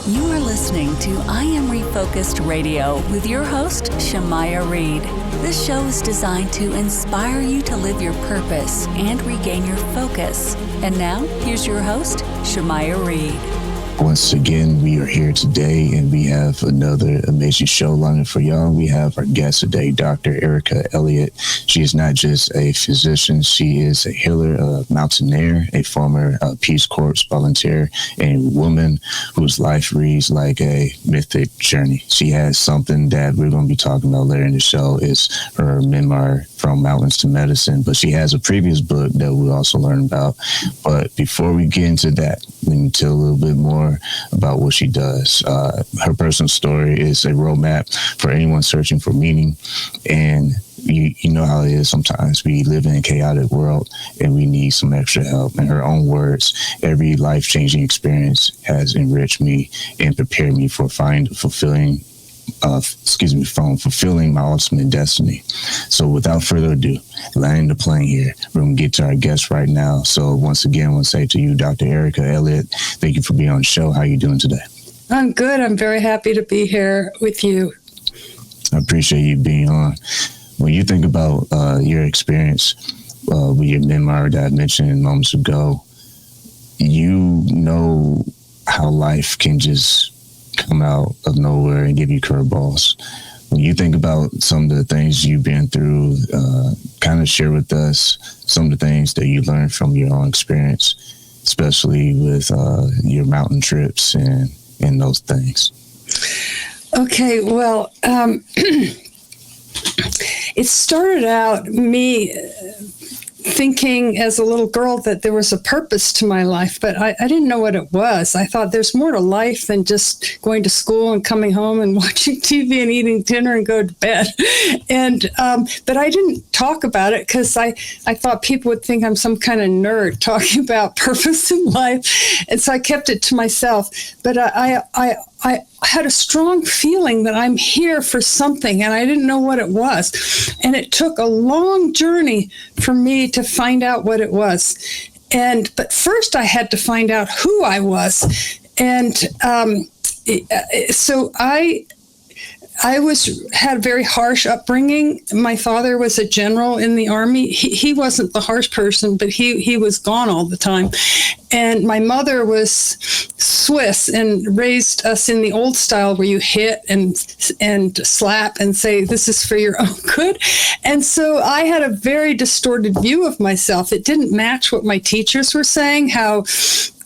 You are listening to I Am Refocused Radio with your host, Shamaya Reed. This show is designed to inspire you to live your purpose and regain your focus. And now, here's your host, Shamaya Reed. Once again, we are here today, and we have another amazing show lined for y'all. We have our guest today, Dr. Erica Elliott. She is not just a physician, she is a healer, a mountaineer, a former Peace Corps volunteer, and a woman whose life reads like a mythic journey. She has something that we're going to be talking about later in the show, is her memoir, From Mountains to Medicine, but she has a previous book that we'll also learn about. But before we get into that, let me tell a little bit more about what she does. Her personal story is a roadmap for anyone searching for meaning. And you know how it is sometimes. We live in a chaotic world and we need some extra help. In her own words, every life-changing experience has enriched me and prepared me for fulfilling my ultimate destiny. So without further ado, landing the plane here, we're going to get to our guest right now. So once again, I want to say to you, Dr. Erica Elliott, thank you for being on the show. How are you doing today? I'm good. I'm very happy to be here with you. I appreciate you being on. When you think about your experience with your memoir that I mentioned moments ago, you know how life can just come out of nowhere and give you curveballs. When you think about some of the things you've been through, kind of share with us some of the things that you learned from your own experience, especially with your mountain trips and those things. Okay, well, it started out me thinking as a little girl that there was a purpose to my life, but I didn't know what it was. I thought there's more to life than just going to school and coming home and watching TV and eating dinner and go to bed. And but I didn't talk about it because I thought people would think I'm some kind of nerd talking about purpose in life. And so I kept it to myself. But I had a strong feeling that I'm here for something, and I didn't know what it was. And it took a long journey for me to find out what it was. But first I had to find out who I was. And so I had a very harsh upbringing. My father was a general in the Army. He wasn't the harsh person, but he was gone all the time. And my mother was Swiss and raised us in the old style where you hit and slap and say, this is for your own good. And so I had a very distorted view of myself. It didn't match what my teachers were saying, how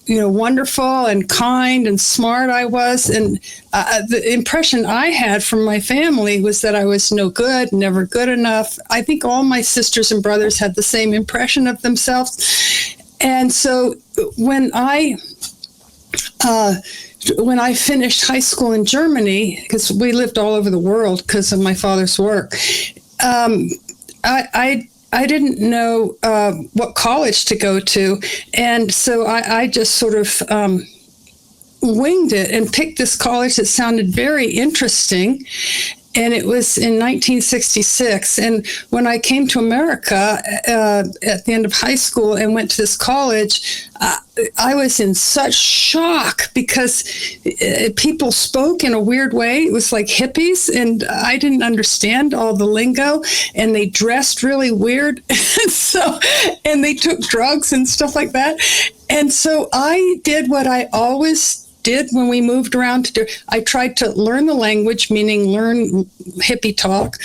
wonderful and kind and smart I was. And the impression I had from my family was that I was no good, never good enough. I think all my sisters and brothers had the same impression of themselves. And so when I finished high school in Germany, because we lived all over the world because of my father's work, I didn't know what college to go to. And so I just sort of winged it and picked this college that sounded very interesting. And it was in 1966. And when I came to America at the end of high school and went to this college, I was in such shock because people spoke in a weird way. It was like hippies, and I didn't understand all the lingo, and they dressed really weird. And they took drugs and stuff like that. And so I did what I always did when we moved around I tried to learn the language, meaning learn hippie talk,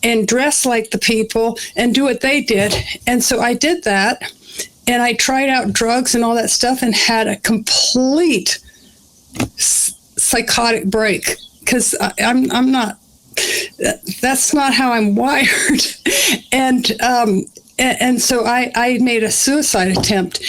and dress like the people and do what they did. And so I did that, and I tried out drugs and all that stuff and had a complete psychotic break because I'm not, that's not how I'm wired. And so I made a suicide attempt.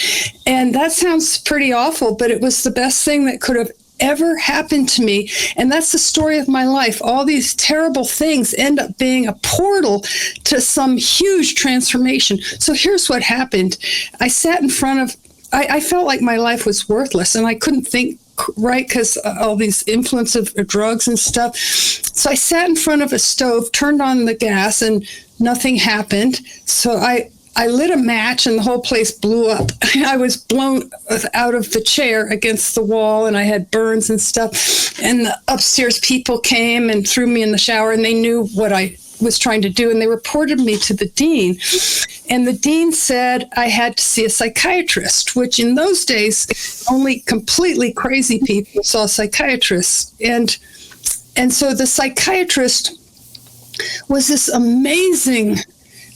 And that sounds pretty awful, but it was the best thing that could have ever happened to me. And that's the story of my life. All these terrible things end up being a portal to some huge transformation. So here's what happened. I sat in front of, I felt like my life was worthless, and I couldn't think right because all these influence of drugs and stuff. So I sat in front of a stove, turned on the gas, and nothing happened. So I I lit a match and the whole place blew up. I was blown out of the chair against the wall, and I had burns and stuff. And the upstairs people came and threw me in the shower, and they knew what I was trying to do, and they reported me to the dean. And the dean said I had to see a psychiatrist, which in those days, only completely crazy people saw psychiatrists. And so the psychiatrist was this amazing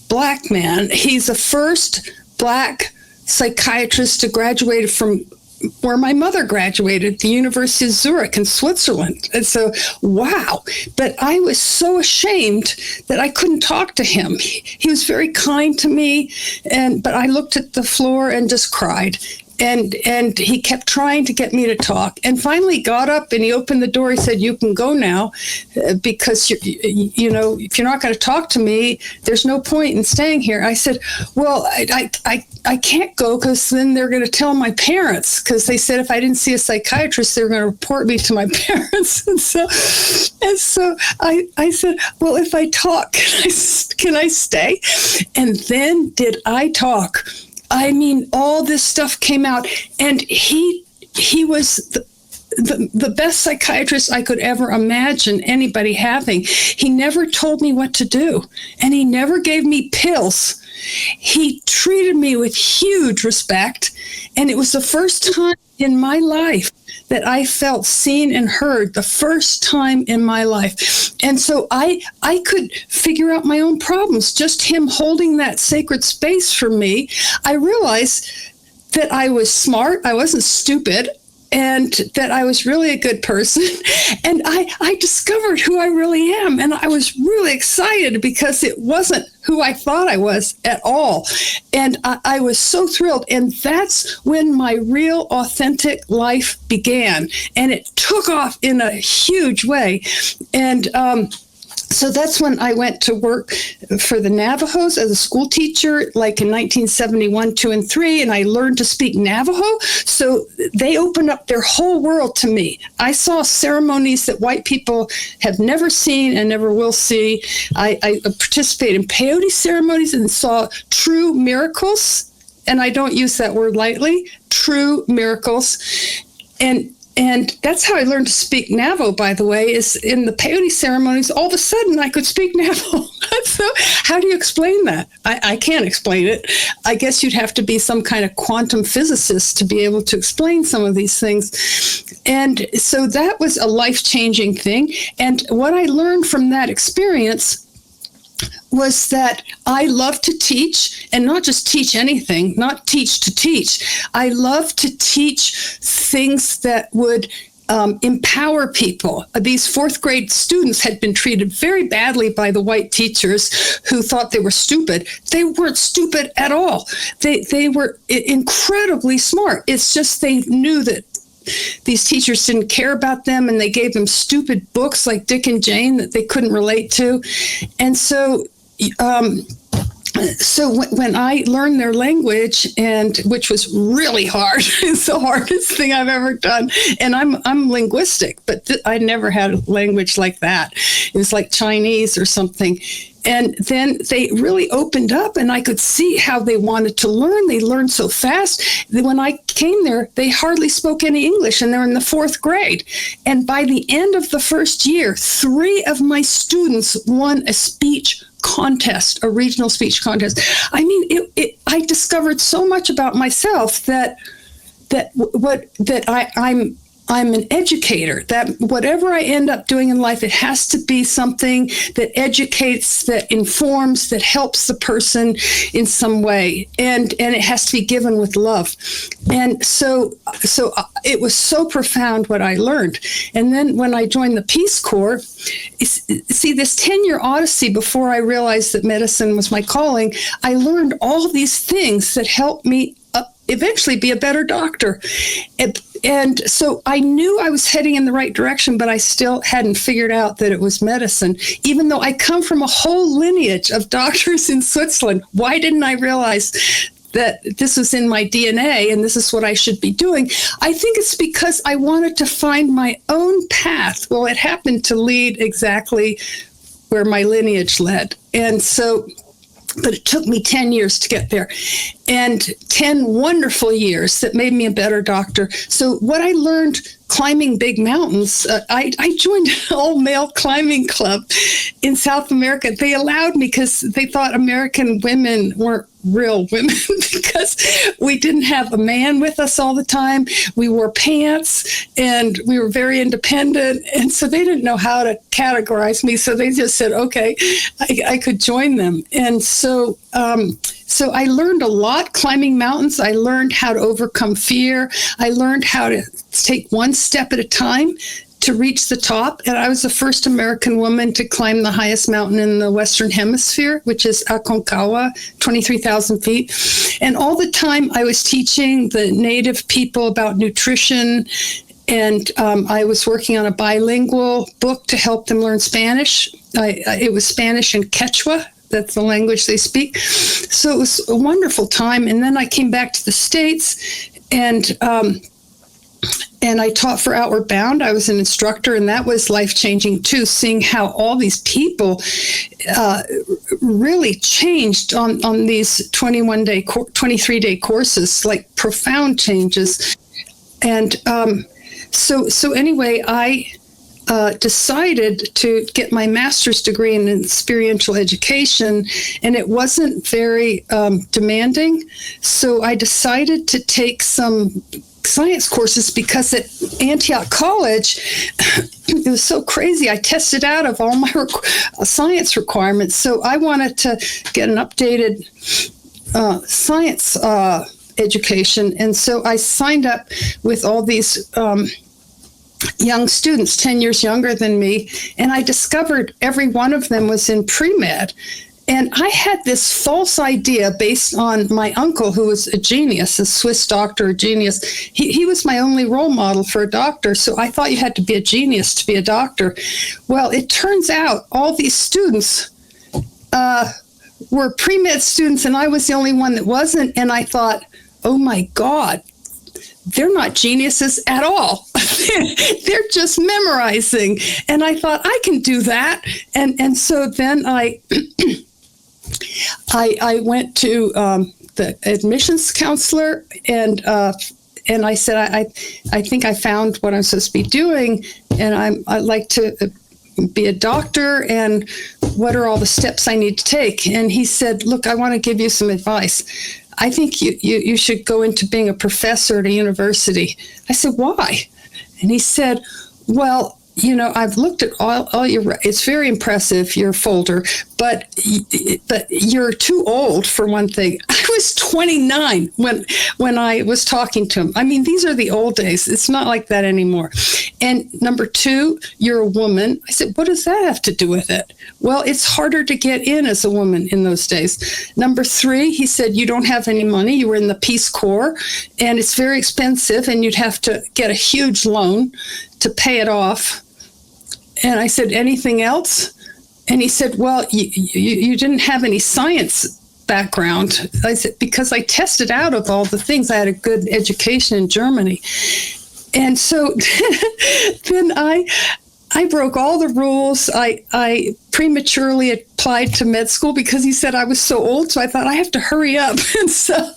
Black man. He's the first Black psychiatrist to graduate from where my mother graduated, the University of Zurich in Switzerland. And so, wow. But I was so ashamed that I couldn't talk to him. He was very kind to me, but I looked at the floor and just cried. And he kept trying to get me to talk, and finally got up and he opened the door. He said, "You can go now, because you know, if you're not going to talk to me, there's no point in staying here." I said, "Well, I can't go because then they're going to tell my parents, because they said if I didn't see a psychiatrist, they were going to report me to my parents." And so I said, "Well, if I talk, can I stay?" And then did I talk. I mean, all this stuff came out, and he was the best psychiatrist I could ever imagine anybody having. He never told me what to do, and he never gave me pills. He treated me with huge respect, and it was the first time in my life that I felt seen and heard, the first time in my life. And so I could figure out my own problems. Just him holding that sacred space for me, I realized that I was smart, I wasn't stupid, and that I was really a good person. And I discovered who I really am. And I was really excited because it wasn't who I thought I was at all. And I was so thrilled. And that's when my real authentic life began. And it took off in a huge way. And so that's when I went to work for the Navajos as a school teacher, like in 1971, 2, and 3, and I learned to speak Navajo. So they opened up their whole world to me. I saw ceremonies that white people have never seen and never will see. I participated in peyote ceremonies and saw true miracles, and I don't use that word lightly, true miracles. And that's how I learned to speak Navajo, by the way, is in the peyote ceremonies. All of a sudden, I could speak Navajo. So how do you explain that? I can't explain it. I guess you'd have to be some kind of quantum physicist to be able to explain some of these things. And so that was a life-changing thing. And what I learned from that experience was that I love to teach, and not just teach anything, not teach to teach. I love to teach things that would empower people. These fourth grade students had been treated very badly by the white teachers who thought they were stupid. They weren't stupid at all. They were incredibly smart. It's just they knew that these teachers didn't care about them, and they gave them stupid books like Dick and Jane that they couldn't relate to. And so when I learned their language, and which was really hard, it's the hardest thing I've ever done. And I'm linguistic, but I never had a language like that. It was like Chinese or something. And then they really opened up, and I could see how they wanted to learn. They learned so fast. When I came there, they hardly spoke any English, and they're in the fourth grade. And by the end of the first year, 3 of my students won a speech contest, a regional speech contest. I mean, I discovered so much about myself I'm an educator, that whatever I end up doing in life, it has to be something that educates, that informs, that helps the person in some way. And it has to be given with love. And so it was so profound what I learned. And then when I joined the Peace Corps, see, this 10-year odyssey before I realized that medicine was my calling, I learned all these things that helped me eventually be a better doctor. And so I knew I was heading in the right direction, but I still hadn't figured out that it was medicine, even though I come from a whole lineage of doctors in Switzerland. Why didn't I realize that this was in my DNA and this is what I should be doing? I think it's because I wanted to find my own path. Well, it happened to lead exactly where my lineage led. And so But it took me 10 years to get there, and 10 wonderful years that made me a better doctor. So what I learned climbing big mountains, I joined an all-male climbing club in South America. They allowed me because they thought American women weren't real women because we didn't have a man with us all the time. We wore pants and we were very independent. And so they didn't know how to categorize me. So they just said, okay, I could join them. And so I learned a lot climbing mountains. I learned how to overcome fear. I learned how to take one step at a time to reach the top. And I was the first American woman to climb the highest mountain in the Western Hemisphere, which is Aconcagua, 23,000 feet. And all the time I was teaching the native people about nutrition. And I was working on a bilingual book to help them learn Spanish. It was Spanish and Quechua. That's the language they speak. So it was a wonderful time. And then I came back to the States, and I taught for Outward Bound. I was an instructor, and that was life-changing too, seeing how all these people really changed on these 23-day courses, like profound changes. And so anyway, I decided to get my master's degree in experiential education, and it wasn't very demanding. So I decided to take some science courses because at Antioch College, it was so crazy. I tested out of all my science requirements. So I wanted to get an updated science education. And so I signed up with all these young students, 10 years younger than me, and I discovered every one of them was in pre-med. And I had this false idea based on my uncle, who was a genius, a Swiss doctor, a genius. He was my only role model for a doctor, so I thought you had to be a genius to be a doctor. Well, it turns out all these students were pre-med students, and I was the only one that wasn't, and I thought, oh my God, they're not geniuses at all. They're just memorizing. And I thought, I can do that. And so then I went to the admissions counselor, and I said, I think I found what I'm supposed to be doing, and I'd like to be a doctor, and what are all the steps I need to take? And he said, look, I want to give you some advice. I think you should go into being a professor at a university. I said, why? And he said, well, you know, I've looked at all your, it's very impressive, your folder, but you're too old for one thing. I was 29 when I was talking to him. I mean, these are the old days. It's not like that anymore. And number two, you're a woman. I said, what does that have to do with it? Well, it's harder to get in as a woman in those days. Number three, he said, you don't have any money. You were in the Peace Corps, and it's very expensive, and you'd have to get a huge loan to pay it off. And I said, anything else? And he said, well, you didn't have any science background. I said, because I tested out of all the things. I had a good education in Germany. And so then I broke all the rules. I prematurely applied to med school because he said I was so old. So I thought I have to hurry up. And so,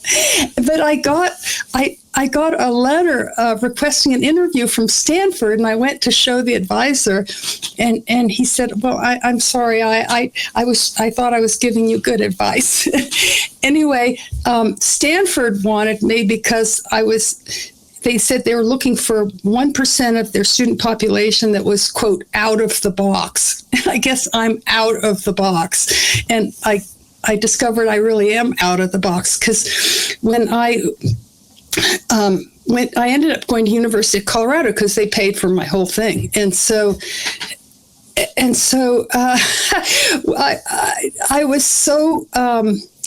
but I got a letter requesting an interview from Stanford, and I went to show the advisor, and he said, well, I'm sorry, I thought I was giving you good advice. Anyway, Stanford wanted me because they said they were looking for 1% of their student population that was, quote, out of the box. I guess I'm out of the box. And I discovered I really am out of the box, because when I ended up going to University of Colorado because they paid for my whole thing. And so I was so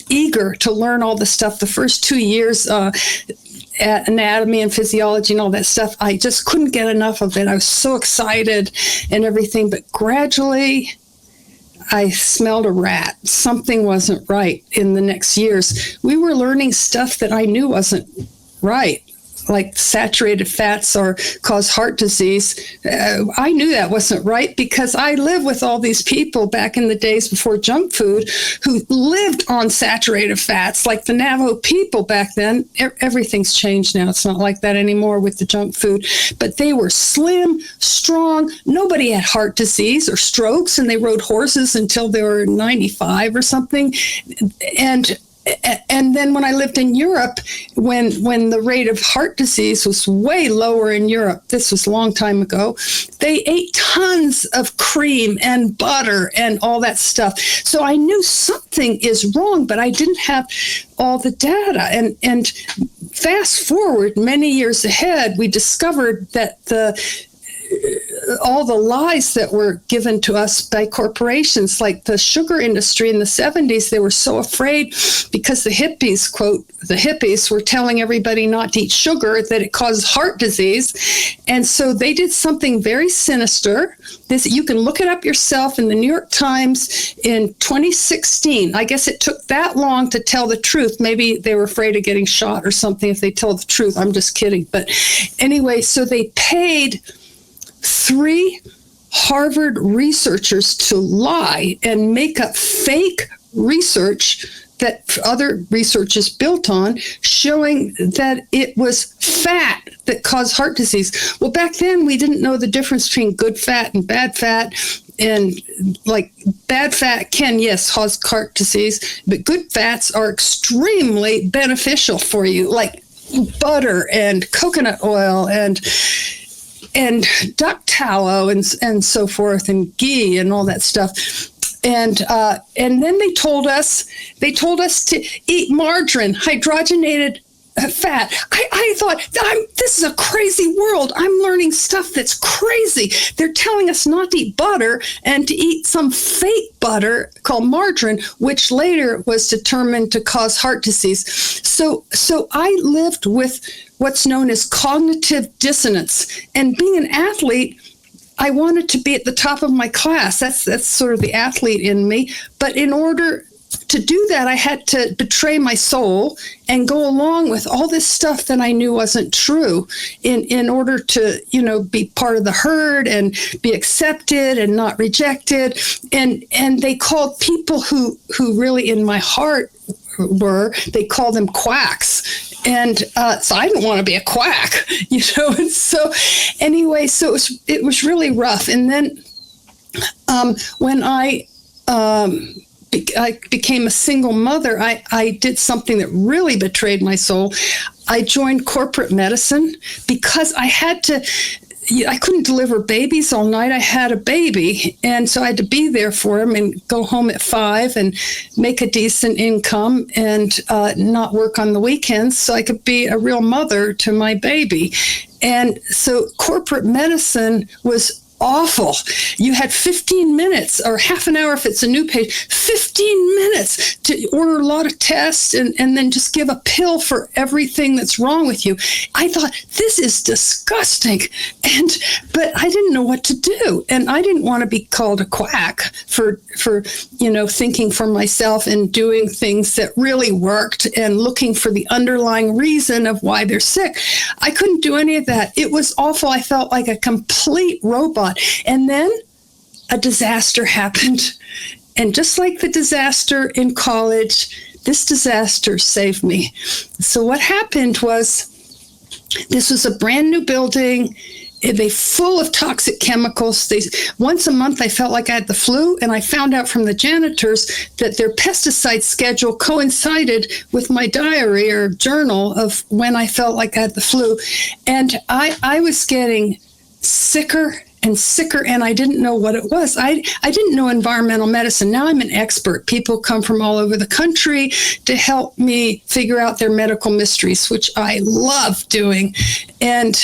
eager to learn all the stuff. The first 2 years, anatomy and physiology and all that stuff, I just couldn't get enough of it. I was so excited and everything, but gradually I smelled a rat. Something wasn't right in the next years. We were learning stuff that I knew wasn't right, like saturated fats cause heart disease. I knew that wasn't right because I lived with all these people back in the days before junk food who lived on saturated fats, like the Navajo people back then. Everything's changed now. It's not like that anymore with the junk food. But they were slim, strong. Nobody had heart disease or strokes, and they rode horses until they were 95 or something. And then when I lived in Europe, when the rate of heart disease was way lower in Europe, this was a long time ago, they ate tons of cream and butter and all that stuff. So I knew something is wrong, but I didn't have all the data. And fast forward many years ahead, we discovered that all the lies that were given to us by corporations, like the sugar industry in the 70s, they were so afraid because the hippies, quote, the hippies were telling everybody not to eat sugar, that it caused heart disease. And so they did something very sinister. This, you can look it up yourself in the New York Times in 2016. I guess it took that long to tell the truth. Maybe they were afraid of getting shot or something if they told the truth. I'm just kidding. But anyway, so they paid 3 Harvard researchers to lie and make up fake research that other research is built on, showing that it was fat that caused heart disease. Well, back then we didn't know the difference between good fat and bad fat. And like bad fat can, yes, cause heart disease, but good fats are extremely beneficial for you, like butter and coconut oil and duck tallow and so forth, and ghee and all that stuff. And then they told us to eat margarine, hydrogenated fat. I thought, this is a crazy world. I'm learning stuff that's crazy. They're telling us not to eat butter and to eat some fake butter called margarine, which later was determined to cause heart disease. So I lived with what's known as cognitive dissonance. And being an athlete, I wanted to be at the top of my class. That's sort of the athlete in me. But in order to do that, I had to betray my soul and go along with all this stuff that I knew wasn't true in order to, be part of the herd and be accepted and not rejected. And they called people who really in my heart they called them quacks. And so I didn't want to be a quack, And so anyway, so it was really rough. And then when I became a single mother, I did something that really betrayed my soul. I joined corporate medicine because I couldn't deliver babies all night. I had a baby, and so I had to be there for him and go home at 5 and make a decent income and not work on the weekends so I could be a real mother to my baby. And so corporate medicine was awful. You had 15 minutes or half an hour if it's a new patient, 15 minutes to order a lot of tests and then just give a pill for everything that's wrong with you. I thought, this is disgusting. But I didn't know what to do. And I didn't want to be called a quack for thinking for myself and doing things that really worked and looking for the underlying reason of why they're sick. I couldn't do any of that. It was awful. I felt like a complete robot. And then a disaster happened. And just like the disaster in college, this disaster saved me. So what happened was, this was a brand new building. They full of toxic chemicals. Once a month, I felt like I had the flu, and I found out from the janitors that their pesticide schedule coincided with my diary or journal of when I felt like I had the flu. And I was getting sicker and sicker, and I didn't know what it was. I didn't know environmental medicine. Now I'm an expert. People come from all over the country to help me figure out their medical mysteries, which I love doing. And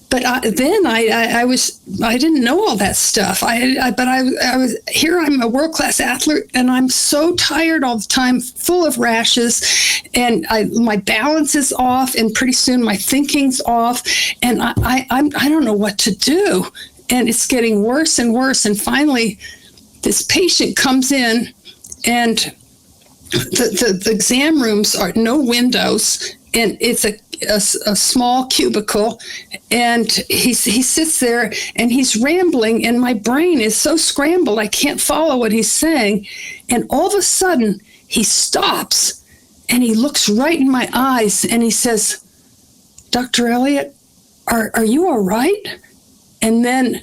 but then I didn't know all that stuff. But I was here. I'm a world-class athlete, and I'm so tired all the time, full of rashes, and my balance is off, and pretty soon my thinking's off, and I don't know what to do, and it's getting worse and worse. And finally, this patient comes in, and the exam rooms are no windows. and it's a small cubicle, and he sits there and he's rambling, and my brain is so scrambled I can't follow what he's saying. And all of a sudden he stops and he looks right in my eyes and he says, "Dr. Elliott, are you all right?" And then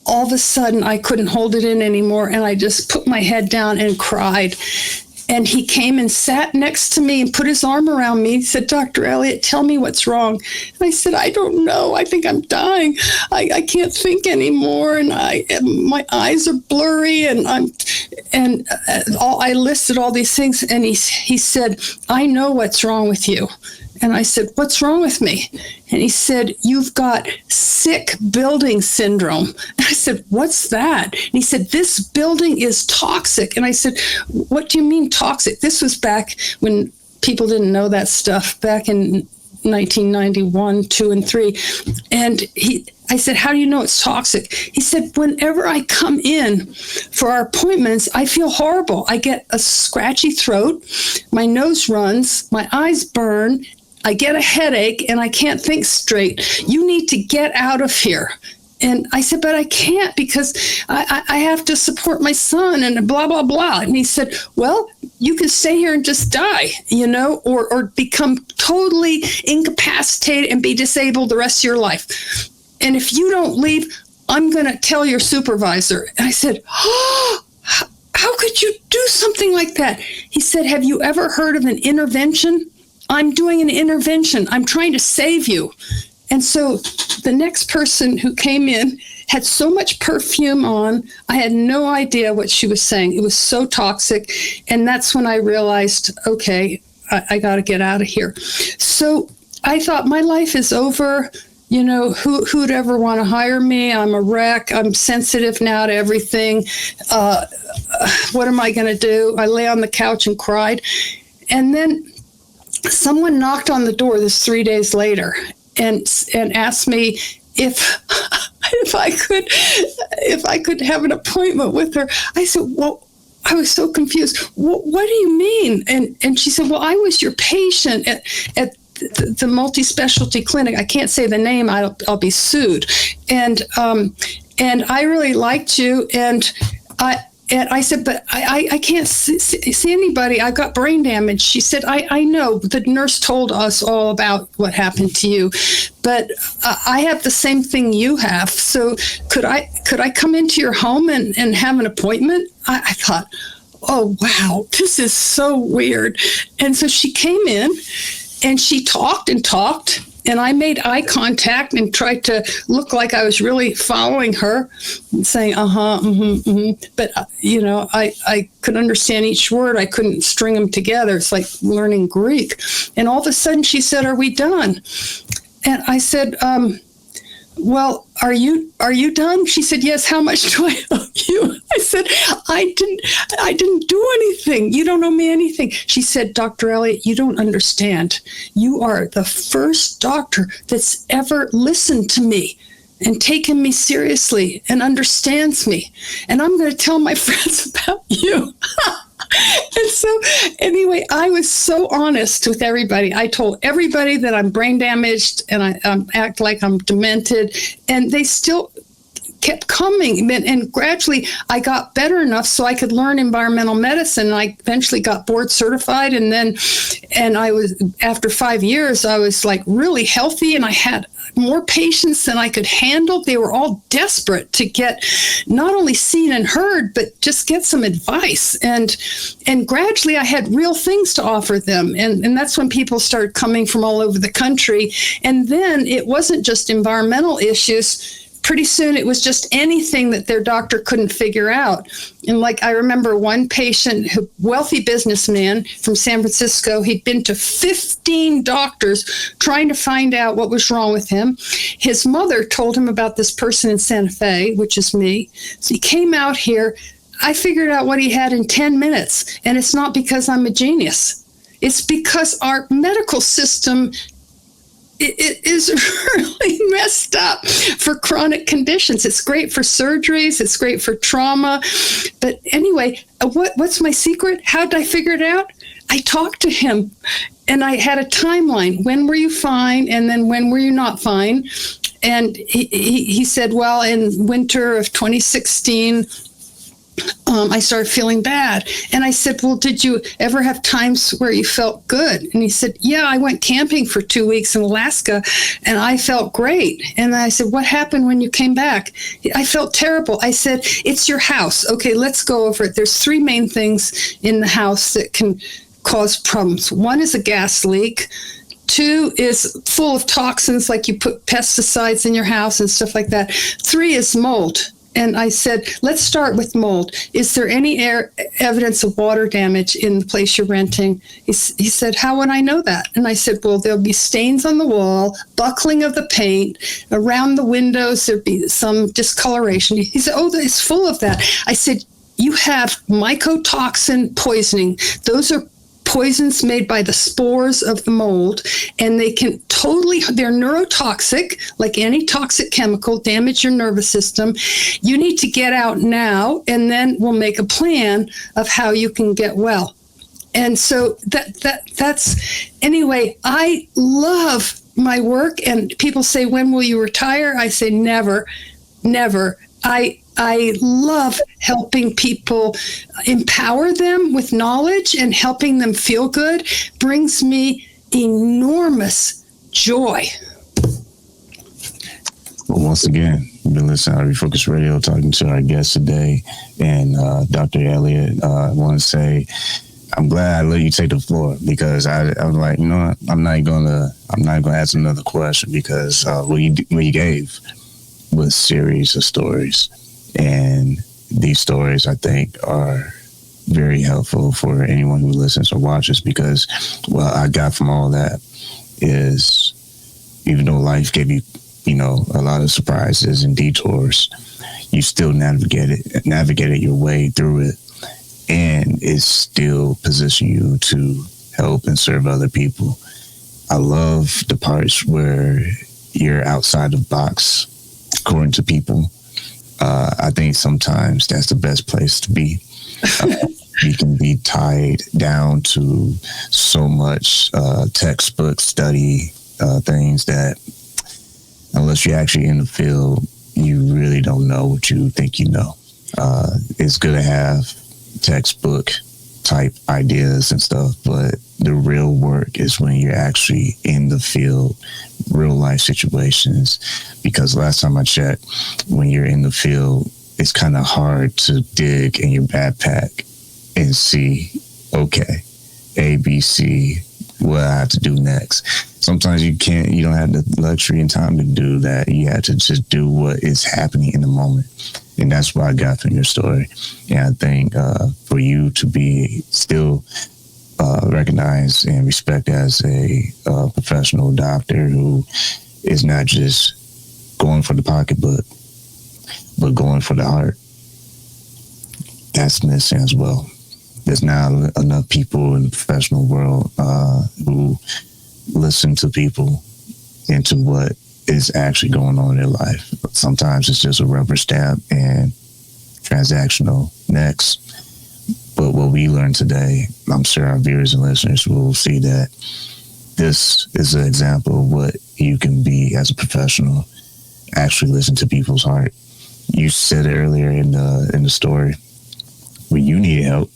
all of a sudden I couldn't hold it in anymore, and I just put my head down and cried. And he came and sat next to me and put his arm around me. He said, "Dr. Elliott, tell me what's wrong." And I said, "I don't know. I think I'm dying. I can't think anymore, and my eyes are blurry, and I listed all these things." And he said, "I know what's wrong with you." And I said, "What's wrong with me?" And he said, "You've got sick building syndrome." And I said, "What's that?" And he said, "This building is toxic." And I said, "What do you mean toxic?" This was back when people didn't know that stuff, back in 1991, 2, and 3. And I said, "How do you know it's toxic?" He said, "Whenever I come in for our appointments, I feel horrible. I get a scratchy throat, my nose runs, my eyes burn, I get a headache, and I can't think straight. You need to get out of here." And I said, "But I can't, because I have to support my son and blah, blah, blah." And he said, "Well, you can stay here and just die, or become totally incapacitated and be disabled the rest of your life. And if you don't leave, I'm going to tell your supervisor." And I said, "Oh, how could you do something like that?" He said, "Have you ever heard of an intervention? I'm doing an intervention. I'm trying to save you." And so the next person who came in had so much perfume on, I had no idea what she was saying. It was so toxic. And that's when I realized, okay, I got to get out of here. So I thought, my life is over. Who'd ever want to hire me? I'm a wreck. I'm sensitive now to everything. What am I going to do? I lay on the couch and cried. And then someone knocked on the door this 3 days later and asked me if I could have an appointment with her. I said, "Well," I was so confused. "What do you mean?" And she said, "Well, I was your patient at the multi-specialty clinic. I can't say the name. I'll be sued. And I really liked you. And I said, "But I can't see anybody. I got brain damage." She said, I know. The nurse told us all about what happened to you, but I have the same thing you have. So could I come into your home and have an appointment?" I thought, oh, wow, this is so weird. And so she came in and she talked and talked. And I made eye contact and tried to look like I was really following her, saying, But, I could understand each word. I couldn't string them together. It's like learning Greek. And all of a sudden she said, "Are we done?" And I said, "Well, are you done?" She said, "Yes. How much do I owe you?" I said, I didn't do anything. You don't owe me anything." She said, "Dr. Elliott, you don't understand. You are the first doctor that's ever listened to me and taken me seriously and understands me. And I'm going to tell my friends about you." And so anyway, I was so honest with everybody. I told everybody that I'm brain damaged and I act like I'm demented, and they still kept coming. And gradually I got better enough so I could learn environmental medicine. I eventually got board certified, and I was, after 5 years, I was like really healthy, and I had more patients than I could handle. They were all desperate to get not only seen and heard, but just get some advice. And gradually I had real things to offer them. And that's when people started coming from all over the country. And then it wasn't just environmental issues. Pretty soon it was just anything that their doctor couldn't figure out. And like, I remember one patient, a wealthy businessman from San Francisco, he'd been to 15 doctors trying to find out what was wrong with him. His mother told him about this person in Santa Fe, which is me. So he came out here. I figured out what he had in 10 minutes. And it's not because I'm a genius. It's because our medical system it is really messed up for chronic conditions. It's great for surgeries. It's great for trauma. But anyway, what's my secret? How did I figure it out? I talked to him, and I had a timeline. When were you fine? And then when were you not fine? And he said, well, in winter of 2016, I started feeling bad. And I said, well, did you ever have times where you felt good? And he said, yeah, I went camping for 2 weeks in Alaska and I felt great. And I said, what happened when you came back? I felt terrible. I said, it's your house. Okay, let's go over it. There's 3 main things in the house that can cause problems. 1 is a gas leak. 2 is full of toxins, like you put pesticides in your house and stuff like that. 3 is mold. And I said, let's start with mold. Is there any evidence of water damage in the place you're renting? He said, how would I know that? And I said, well, there'll be stains on the wall, buckling of the paint, around the windows, there'd be some discoloration. He said, oh, it's full of that. I said, you have mycotoxin poisoning. Those are poisons made by the spores of the mold, and they're neurotoxic, like any toxic chemical, damage your nervous system. You need to get out now, and then we'll make a plan of how you can get well. And so that's anyway, I love my work, and people say, when will you retire? I say, never. I love helping people, empower them with knowledge, and helping them feel good brings me enormous joy. Well, once again, you've been listening to I Am Refocused Radio, talking to our guest today, and Dr. Elliott. I want to say, I'm glad I let you take the floor, because I was like, you know what? I'm not gonna ask another question, because what you gave was a series of stories. And these stories, I think, are very helpful for anyone who listens or watches, because what I got from all that is, even though life gave you, a lot of surprises and detours, you still navigated your way through it, and it still positioned you to help and serve other people. I love the parts where you're outside the box, according to people. I think sometimes that's the best place to be. You can be tied down to so much textbook study things that, unless you're actually in the field, you really don't know what you think you know. It's good to have textbook type ideas and stuff, but the real work is when you're actually in the field, real life situations. Because last time I checked, when you're in the field, it's kind of hard to dig in your backpack and see, okay, A, B, C, what I have to do next. Sometimes you don't have the luxury and time to do that. You have to just do what is happening in the moment. And that's what I got from your story. And I think for you to be still recognized and respected as a professional doctor who is not just going for the pocketbook, but going for the heart, that's missing as well. There's not enough people in the professional world who listen to people and to what is actually going on in their life. Sometimes it's just a rubber stamp and transactional next. But what we learned today, I'm sure our viewers and listeners will see that this is an example of what you can be as a professional. Actually listen to people's heart. You said earlier in the story, when you needed help,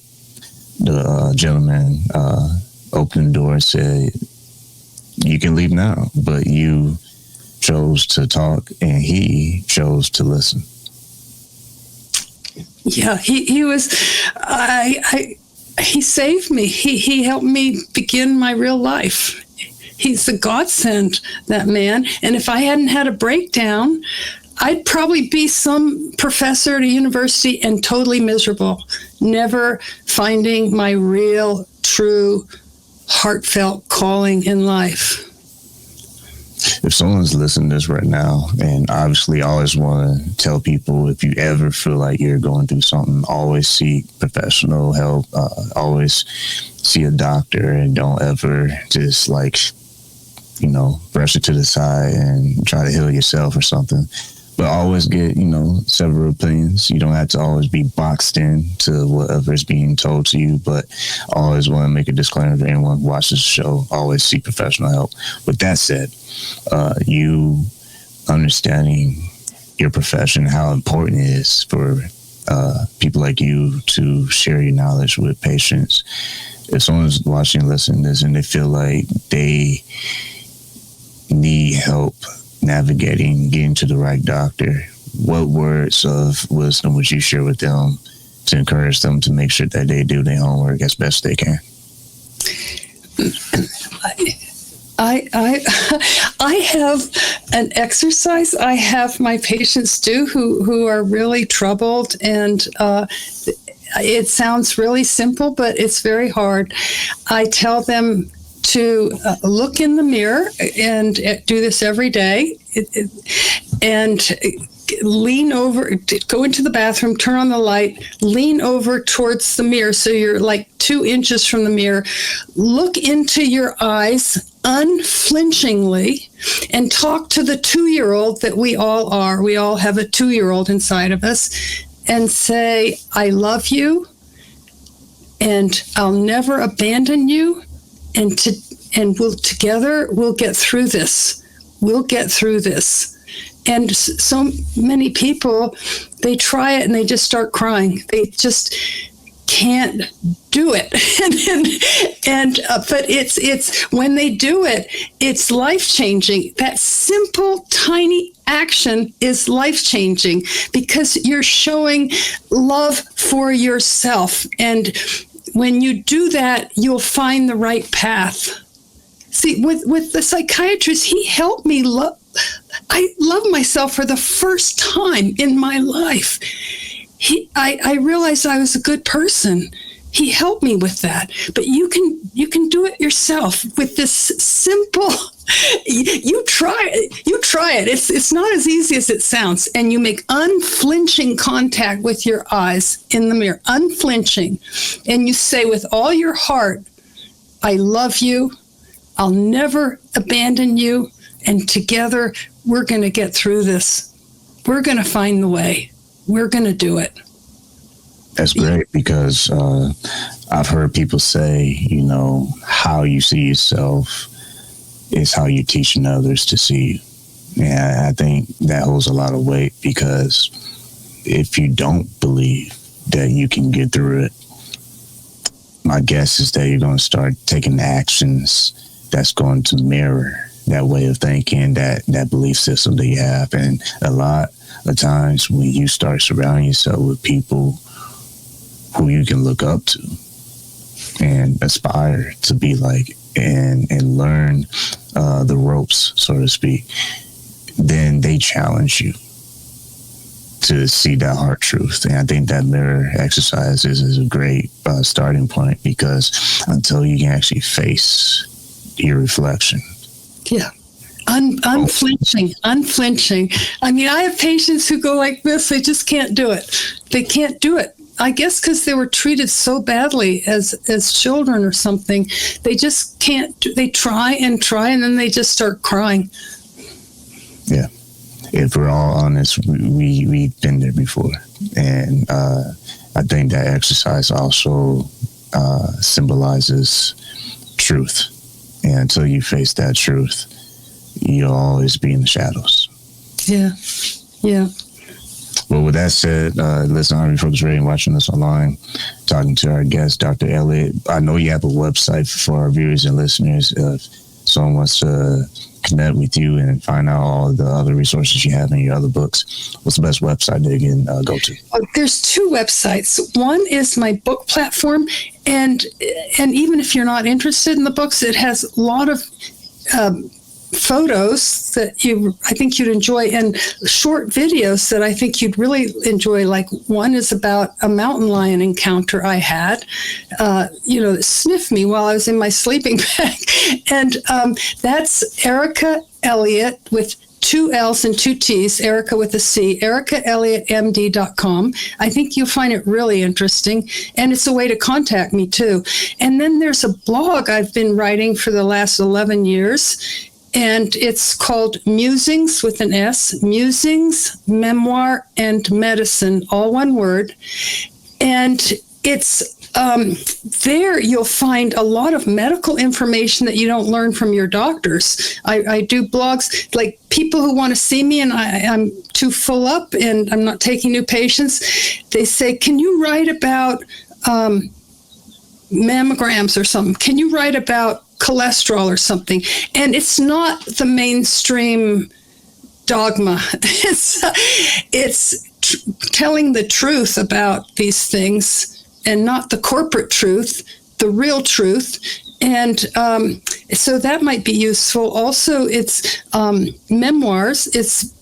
the gentleman opened the door and said, you can leave now, but you chose to talk and he chose to listen. Yeah, he was, he saved me. He helped me begin my real life. He's a godsend, that man. And if I hadn't had a breakdown, I'd probably be some professor at a university and totally miserable, never finding my real, true, heartfelt calling in life. If someone's listening to this right now, and obviously I always want to tell people, if you ever feel like you're going through something, always seek professional help, always see a doctor, and don't ever just brush it to the side and try to heal yourself or something. But always get, several opinions. You don't have to always be boxed in to whatever is being told to you, but I always want to make a disclaimer to anyone who watches the show. Always seek professional help. With that said, you understanding your profession, how important it is for people like you to share your knowledge with patients. If someone's watching and listening to this and they feel like they need help navigating, getting to the right doctor, what words of wisdom would you share with them to encourage them to make sure that they do their homework as best they can? I have an exercise I have my patients do who are really troubled, and it sounds really simple, but it's very hard. I tell them to look in the mirror and do this every day, and lean over, go into the bathroom, turn on the light, lean over towards the mirror so you're like 2 inches from the mirror. Look into your eyes unflinchingly and talk to the 2-year-old that we all are. We all have a 2-year-old inside of us, and say, I love you, and I'll never abandon you, and we'll get through this. We'll get through this. And so many people, they try it and they just start crying. They just can't do it. But it's when they do it, it's life-changing. That simple, tiny action is life-changing because you're showing love for yourself. And when you do that, you'll find the right path. See, with the psychiatrist, he helped me I love myself for the first time in my life. I realized I was a good person. He helped me with that. But you can do it yourself with this simple. You try it. It's not as easy as it sounds. And you make unflinching contact with your eyes in the mirror, unflinching, and you say with all your heart, "I love you. I'll never abandon you. And together, we're going to get through this. We're going to find the way. We're going to do it." That's great, because I've heard people say, how you see yourself is how you're teaching others to see you. And I think that holds a lot of weight, because if you don't believe that you can get through it, my guess is that you're going to start taking actions that's going to mirror that way of thinking, that belief system that you have. And a lot of times when you start surrounding yourself with people who you can look up to and aspire to be like, and learn the ropes, so to speak, then they challenge you to see that hard truth. And I think that mirror exercise is a great starting point, because until you can actually face your reflection. Yeah. Unflinching. I mean, I have patients who go like this. They just can't do it. They can't do it. I guess because they were treated so badly as children or something. They just can't. They try, and then they just start crying. Yeah. If we're all honest, we've been there before. And I think that exercise also symbolizes truth. And until you face that truth, you'll always be in the shadows. Yeah. Well, with that said, listen, I Am Refocused Radio and watching this online, talking to our guest, Dr. Elliott. I know you have a website for our viewers and listeners. If someone wants to connect with you and find out all the other resources you have in your other books, what's the best website they can go to? There's 2 websites. One is my book platform, and even if you're not interested in the books, it has a lot of photos that I think you'd enjoy, and short videos that I think you'd really enjoy. Like one is about a mountain lion encounter I had, that sniffed me while I was in my sleeping bag. And that's Erica Elliott with 2 L's and 2 T's, Erica with a C, EricaElliottMD.com. I think you'll find it really interesting, and it's a way to contact me too. And then there's a blog I've been writing for the last 11 years, and it's called Musings with an S, Musings, Memoir, and Medicine, all one word. And it's there you'll find a lot of medical information that you don't learn from your doctors. I do blogs, like people who want to see me and I'm too full up and I'm not taking new patients. They say, can you write about mammograms or something? Can you write about cholesterol or something? And it's not the mainstream dogma. It's telling the truth about these things, and not the corporate truth, the real truth. And so that might be useful. Also, it's memoirs. It's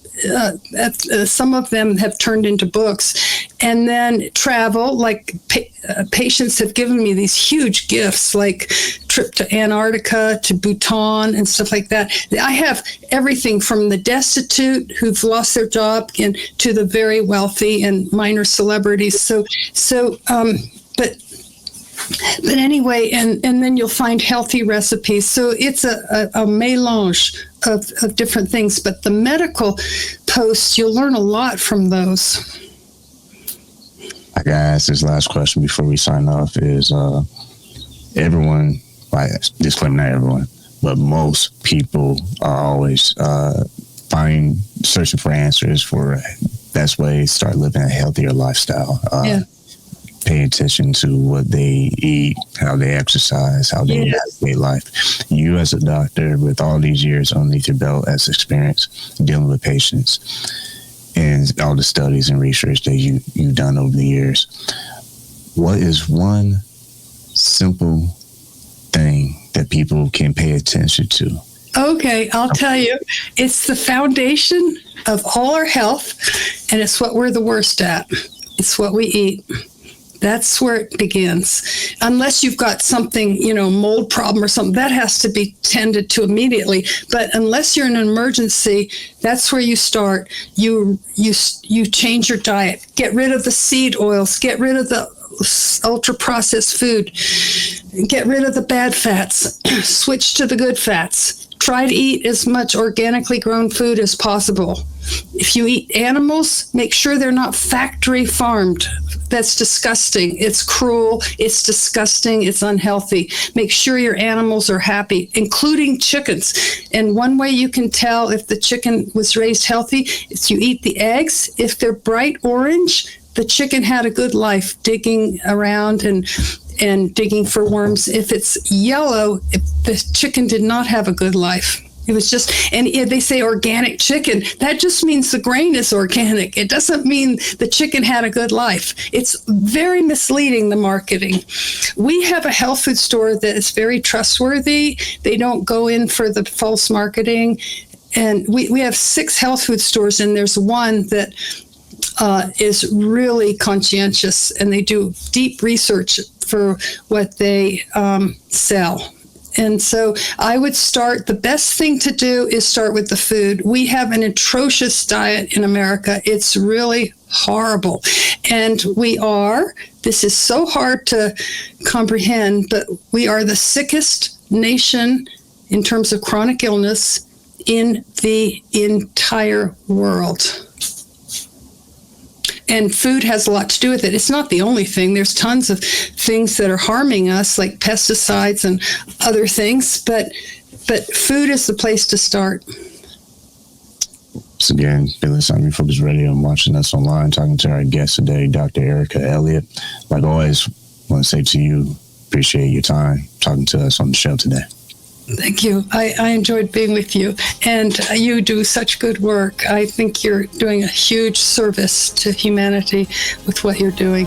some of them have turned into books. And then travel, like patients have given me these huge gifts, like trip to Antarctica, to Bhutan, and stuff like that. I have everything from the destitute who've lost their job and to the very wealthy and minor celebrities. But anyway, and then you'll find healthy recipes. So it's a mélange of different things. But the medical posts, you'll learn a lot from those. I gotta ask this last question before we sign off. Is everyone, disclaimer, not everyone, but most people are always searching for answers for best ways to start living a healthier lifestyle. Pay attention to what they eat, how they exercise, how they navigate life. You as a doctor with all these years underneath your belt as experience dealing with patients and all the studies and research that you've done over the years, what is one simple thing that people can pay attention to? Okay, I'll tell you. It's the foundation of all our health, and it's what we're the worst at. It's what we eat. That's where it begins. Unless you've got something, mold problem or something, that has to be tended to immediately. But unless you're in an emergency, that's where you start. You change your diet. Get rid of the seed oils. Get rid of the ultra-processed food. Get rid of the bad fats. Switch to the good fats. Try to eat as much organically grown food as possible. If you eat animals, make sure they're not factory farmed. That's disgusting. It's cruel. It's disgusting. It's unhealthy. Make sure your animals are happy, including chickens. And one way you can tell if the chicken was raised healthy is you eat the eggs. If they're bright orange, the chicken had a good life digging around and digging for worms. If it's yellow, the chicken did not have a good life. It was just, and they say organic chicken. That just means the grain is organic. It doesn't mean the chicken had a good life. It's very misleading, the marketing. We have a health food store that is very trustworthy. They don't go in for the false marketing. And we have 6 health food stores, and there's one that is really conscientious, and they do deep research for what they sell. And so I would start, the best thing to do is start with the food. We have an atrocious diet in America. It's really horrible. And this is so hard to comprehend, but we are the sickest nation in terms of chronic illness in the entire world. And food has a lot to do with it. It's not the only thing. There's tons of things that are harming us, like pesticides and other things, but food is the place to start. Once again, you're listening to Refocused Radio and watching us online, talking to our guest today, Dr. Erica Elliott. Like always, I want to say to you, appreciate your time talking to us on the show today. Thank you. I enjoyed being with you, and you do such good work. I think you're doing a huge service to humanity with what you're doing.